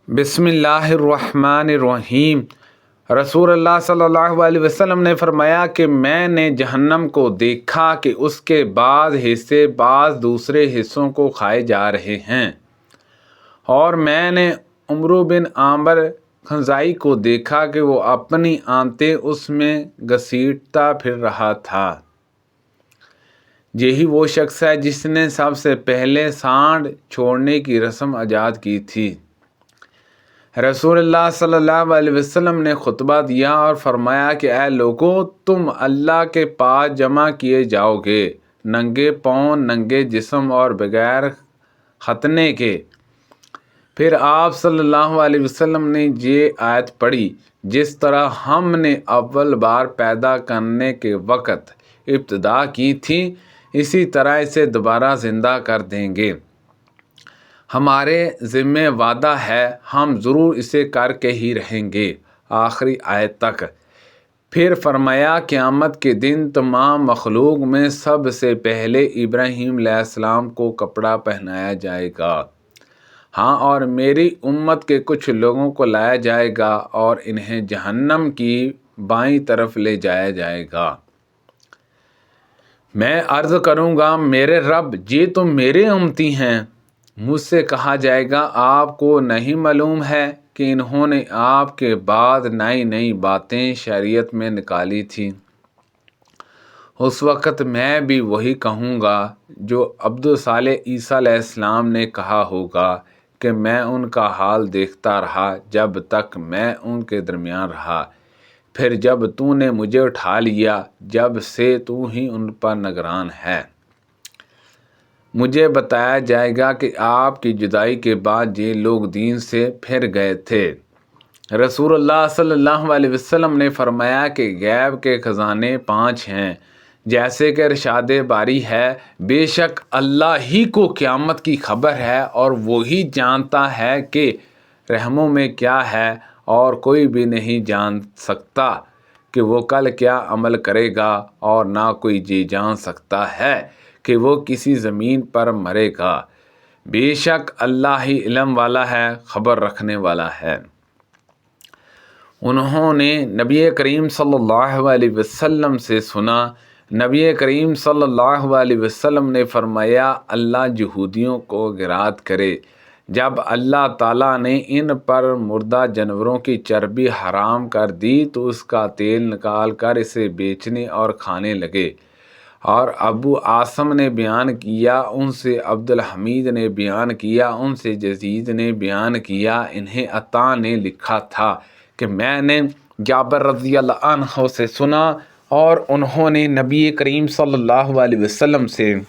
बिस्मिल्लाहिर्रहमानिर्रहीम। रसूल अल्लाह सल्लल्लाहु अलैहि वसल्लम ने फरमाया कि मैंने जहन्नम को देखा कि उसके बाद हिस्से बाज़ दूसरे हिस्सों को खाए जा रहे हैं, और मैंने उमर बिन आमिर खज़ाई को देखा कि वो अपनी आंतें उसमें घसीटता फिर रहा था। यही वो शख्स है जिसने सबसे पहले सांड छोड़ने की रस्म आज़ाद की थी। रसूलुल्लाह सल्लल्लाहु अलैहि वसल्लम ने खुतबा दिया और फरमाया कि ऐ लोगों, तुम अल्लाह के पास जमा किए जाओगे, नंगे पाँव, नंगे जिस्म और बगैर खतने के। फिर आप सल्लल्लाहु अलैहि वसल्लम ने ये आयत पढ़ी, जिस तरह हमने अव्वल बार पैदा करने के वक़्त इब्तिदा की थी, इसी तरह इसे दोबारा ज़िंदा कर देंगे। हमारे ज़िम्मे वादा है, हम ज़रूर इसे करके ही रहेंगे। आखिरी आयत तक। फिर फरमाया, क़यामत के दिन तमाम मखलूक में सबसे पहले इब्राहीम अलैहिस्सलाम को कपड़ा पहनाया जाएगा। हाँ, और मेरी उम्मत के कुछ लोगों को लाया जाएगा और इन्हें जहन्नम की बाईं तरफ ले जाया जाएगा। मैं अर्ज़ करूँगा, मेरे रब, ये तो मेरे उम्मती हैं। मुझसे कहा जाएगा, आपको नहीं मालूम है कि इन्होंने आपके बाद नई नई बातें शरीयत में निकाली थी। उस वक़्त मैं भी वही कहूँगा जो अब्दुल सालेह ईसा अलैहिस्सलाम ने कहा होगा कि मैं उनका हाल देखता रहा जब तक मैं उनके दरमियान रहा। फिर जब तूने मुझे उठा लिया, जब से तू ही उन पर निगरान है। मुझे बताया जाएगा कि आपकी जुदाई के बाद ये लोग दीन से फिर गए थे। रसूलुल्लाह सल्लल्लाहु अलैहि वसल्लम ने फरमाया कि गैब के ख़जाने 5 हैं, जैसे कि इरशाद बारी है, बेशक अल्लाह ही को क़यामत की खबर है और वही जानता है कि रहमों में क्या है, और कोई भी नहीं जान सकता कि वो कल क्या अमल करेगा, और ना कोई ये जान सकता है कि वो किसी ज़मीन पर मरेगा। बेशक अल्लाह ही इल्म वाला है, ख़बर रखने वाला है। उन्होंने नबी करीम सल्लल्लाहु अलैहि वसल्लम से सुना। नबी करीम सल्लल्लाहु अलैहि वसल्लम ने फरमाया, अल्लाह यहूदियों को गिरात करे। जब अल्लाह ताला ने इन पर मुर्दा जानवरों की चर्बी हराम कर दी तो उसका तेल निकाल कर इसे बेचने और खाने लगे। और अबू आसम ने बयान किया, उनसे अब्दुल हमीद ने बयान किया, उनसे यजीद ने बयान किया, इन्हें अता ने लिखा था कि मैंने जाबिर रज़ी अल्लाह अन्हु से सुना, और उन्होंने नबी करीम सल्लल्लाहु अलैहि वसल्लम से,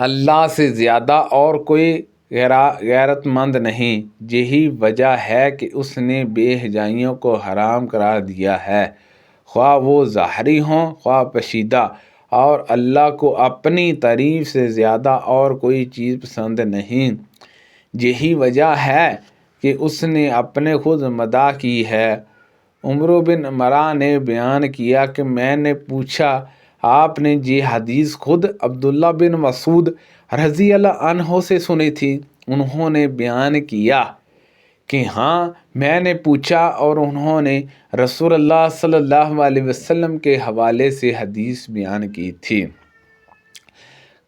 अल्लाह से ज़्यादा और कोई गैरतमंद नहीं, यही वजह है कि उसने बेहजाइयों को हराम करार दिया है, ख्वाह वो ज़ाहरी हों ख्वाह पशीदा, और अल्लाह को अपनी तारीफ़ से ज़्यादा और कोई चीज़ पसंद नहीं। यही वजह है कि उसने अपने खुद मदा की है। उमर बिन मरा ने बयान किया कि मैंने पूछा, आपने ये हदीस खुद अब्दुल्ला बिन मसूद रज़ी अल्लाह अन्हो से सुनी थी? उन्होंने बयान किया कि हाँ, मैंने पूछा, और उन्होंने रसूलुल्लाह सल्लल्लाहु अलैहि वसल्लम के हवाले से हदीस बयान की थी।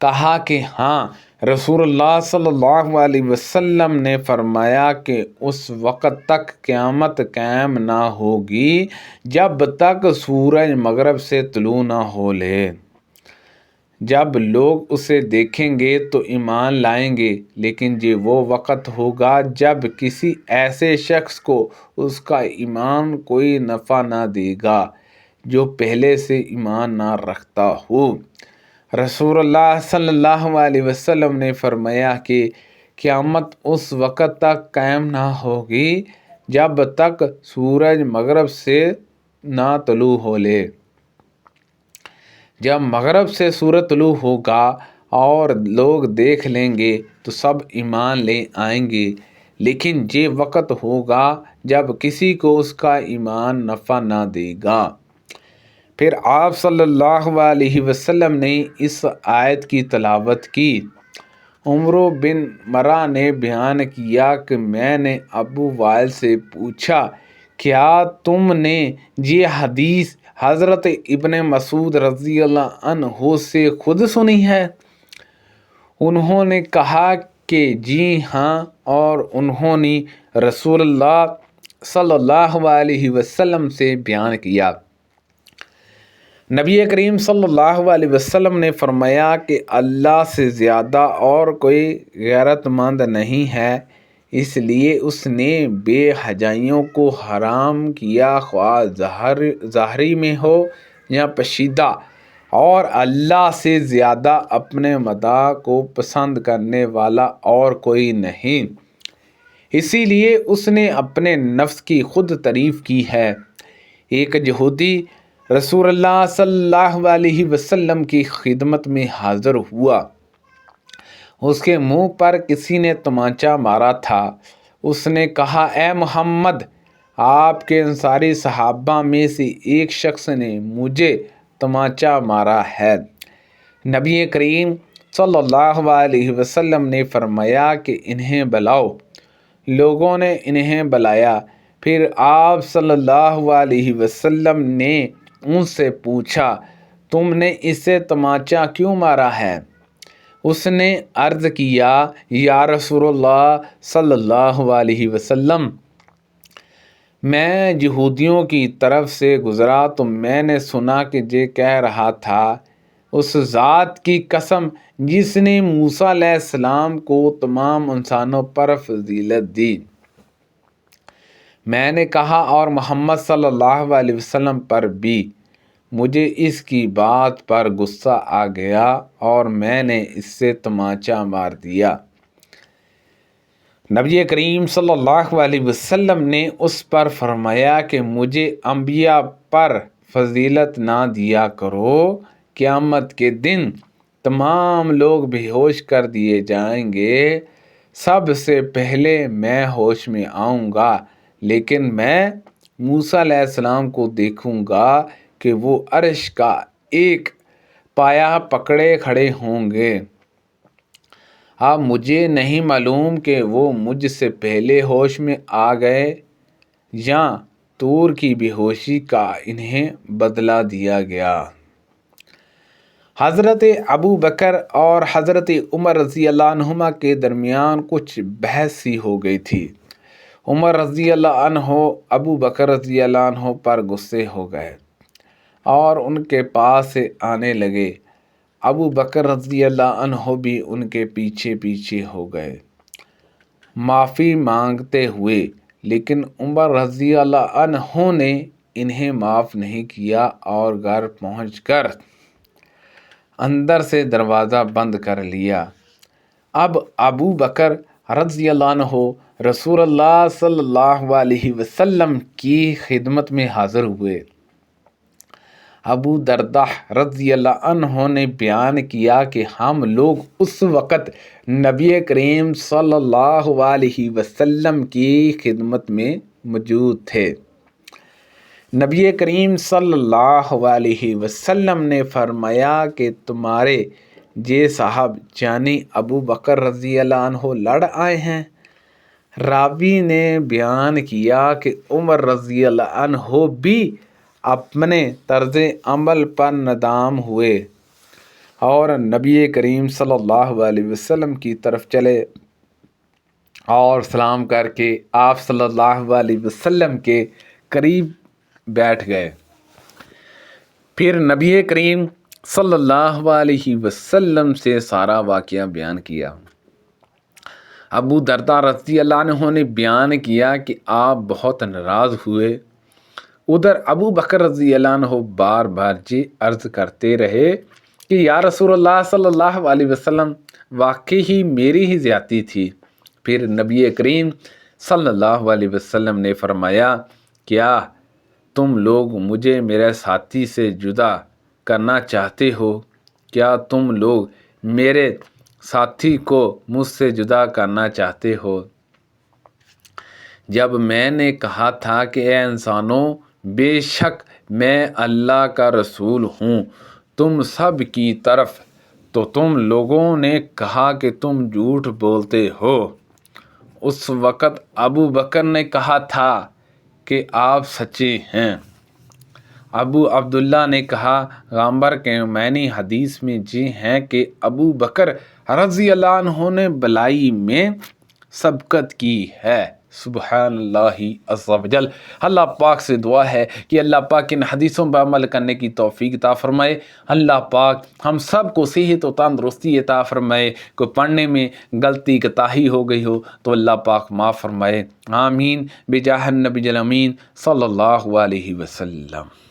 कहा कि हाँ, रसूलुल्लाह सल्लल्लाहु अलैहि वसल्लम ने फरमाया कि उस वक़्त तक क़यामत कायम ना होगी जब तक सूरज मगरब से तुलू ना हो ले। जब लोग उसे देखेंगे तो ईमान लाएंगे, लेकिन ये वो वक़्त होगा जब किसी ऐसे शख्स को उसका ईमान कोई नफ़ा ना देगा जो पहले से ईमान ना रखता हो। रसूलुल्लाह सल्लल्लाहु अलैहि वसल्लम ने फरमाया कि क़यामत उस वक़्त तक कायम ना होगी जब तक सूरज मगरब से ना तुलू हो ले। जब मगरब से सूरज तुलू होगा और लोग देख लेंगे तो सब ईमान ले आएंगे, लेकिन ये वक़्त होगा जब किसी को उसका ईमान नफ़ा ना देगा। फिर आप सल्लल्लाहु अलैहि वसल्लम ने इस आयत की तिलावत की, عمر بن مرہ نے بیان کیا کہ میں نے ابو وائل سے پوچھا کیا تم نے یہ حدیث حضرت ابن مسعود رضی اللہ عنہ سے خود سنی ہے؟ انہوں نے کہا کہ جی ہاں، اور انہوں نے رسول اللہ صلی اللہ علیہ وسلم سے بیان کیا۔ نبی کریم صلی اللہ علیہ وسلم نے فرمایا کہ اللہ سے زیادہ اور کوئی غیرت مند نہیں ہے، اس لیے اس نے بے حیائیوں کو حرام کیا، خواہ ظاہری میں ہو یا پوشیدہ، اور اللہ سے زیادہ اپنے مداح کو پسند کرنے والا اور کوئی نہیں، اسی لیے اس نے اپنے نفس کی خود تعریف کی ہے۔ ایک یہودی رسول اللہ صلی اللہ علیہ وسلم کی خدمت میں حاضر ہوا، اس کے منہ پر کسی نے تمانچہ مارا تھا۔ اس نے کہا اے محمد، آپ کے انصاری صحابہ میں سے ایک شخص نے مجھے تمانچہ مارا ہے۔ نبی کریم صلی اللہ علیہ وسلم نے فرمایا کہ انہیں بلاؤ۔ لوگوں نے انہیں بلایا، پھر آپ صلی اللہ علیہ وسلم نے ان سے پوچھا تم نے اسے تمانچہ کیوں مارا ہے؟ اس نے عرض کیا یا رسول اللہ صلی اللہ علیہ وسلم، میں یہودیوں کی طرف سے گزرا تو میں نے سنا کہ یہ کہہ رہا تھا، اس ذات کی قسم جس نے موسیٰ علیہ السلام کو تمام انسانوں پر فضیلت دی۔ میں نے کہا اور محمد صلی اللہ علیہ وسلم پر بھی۔ مجھے اس کی بات پر غصہ آ گیا اور میں نے اس سے تمانچہ مار دیا۔ نبی کریم صلی اللہ علیہ وسلم نے اس پر فرمایا کہ مجھے انبیاء پر فضیلت نہ دیا کرو، قیامت کے دن تمام لوگ بے ہوش کر دیے جائیں گے، سب سے پہلے میں ہوش میں آؤں گا، لیکن میں موسیٰ علیہ السلام کو دیکھوں گا کہ وہ عرش کا ایک پایا پکڑے کھڑے ہوں گے۔ اب مجھے نہیں معلوم کہ وہ مجھ سے پہلے ہوش میں آ گئے یا طور کی بے ہوشی کا انہیں بدلہ دیا گیا۔ حضرت ابو بکر اور حضرت عمر رضی اللہ عنہما کے درمیان کچھ بحث سی ہو گئی تھی۔ عمر رضی اللہ عنہ ابو بکر رضی اللہ عنہ پر غصے ہو گئے اور ان کے پاس سے آنے لگے۔ ابو بکر رضی اللہ عنہ بھی ان کے پیچھے پیچھے ہو گئے معافی مانگتے ہوئے، لیکن عمر رضی اللہ عنہ نے انہیں معاف نہیں کیا اور گھر پہنچ کر اندر سے دروازہ بند کر لیا۔ اب ابو بکر رضی اللہ عنہ رسول اللہ صلی اللہ علیہ وسلم کی خدمت میں حاضر ہوئے۔ ابو دردہ رضی اللہ عنہ نے بیان کیا کہ ہم لوگ اس وقت نبی کریم صلی اللہ علیہ وسلم کی خدمت میں موجود تھے۔ نبی کریم صلی اللہ علیہ وسلم نے فرمایا کہ تمہارے یہ صاحب یعنی ابو بکر رضی اللہ عنہ لڑ آئے ہیں۔ راوی نے بیان کیا کہ عمر رضی اللہ عنہ بھی اپنے طرز عمل پر ندام ہوئے اور نبی کریم صلی اللہ علیہ وسلم کی طرف چلے اور سلام کر کے آپ صلی اللہ علیہ وسلم کے قریب بیٹھ گئے۔ پھر نبی کریم صلی اللہ علیہ وسلم سے سارا واقعہ بیان کیا۔ ابو دردہ رضی اللہ عنہ نے بیان کیا کہ آپ بہت ناراض ہوئے۔ ادھر ابو بکر رضی اللہ عنہ بار بار یہ عرض کرتے رہے کہ یا رسول اللہ صلی اللہ علیہ وسلم، واقعی ہی میری ہی زیادتی تھی۔ پھر نبی کریم صلی اللہ علیہ وسلم نے فرمایا کیا تم لوگ مجھے میرے ساتھی سے جدا کرنا چاہتے ہو؟ کیا تم لوگ میرے ساتھی کو مجھ سے جدا کرنا چاہتے ہو؟ جب میں نے کہا تھا کہ اے انسانوں، بے شک میں اللہ کا رسول ہوں، تم سب کی طرف تو تم لوگوں نے کہا کہ تم جھوٹ بولتے ہو۔ اس وقت ابو بکر نے کہا تھا کہ آپ سچے ہیں۔ ابو عبداللہ نے کہا پیغمبر کے معنی حدیث میں یہ ہیں کہ ابو بکر رضی اللہ عنہ نے بلائی میں سبقت کی ہے۔ سبحان اللہ عز و جل۔ اللہ پاک سے دعا ہے کہ اللہ پاک ان حدیثوں پر عمل کرنے کی توفیق عطا فرمائے۔ اللہ پاک ہم سب کو صحت و تندرستی عطا فرمائے۔ کوئی پڑھنے میں غلطی کوتاہی ہو گئی ہو تو اللہ پاک معاف فرمائے۔ آمین بجاہ النبی الامین صلی اللہ علیہ وسلم۔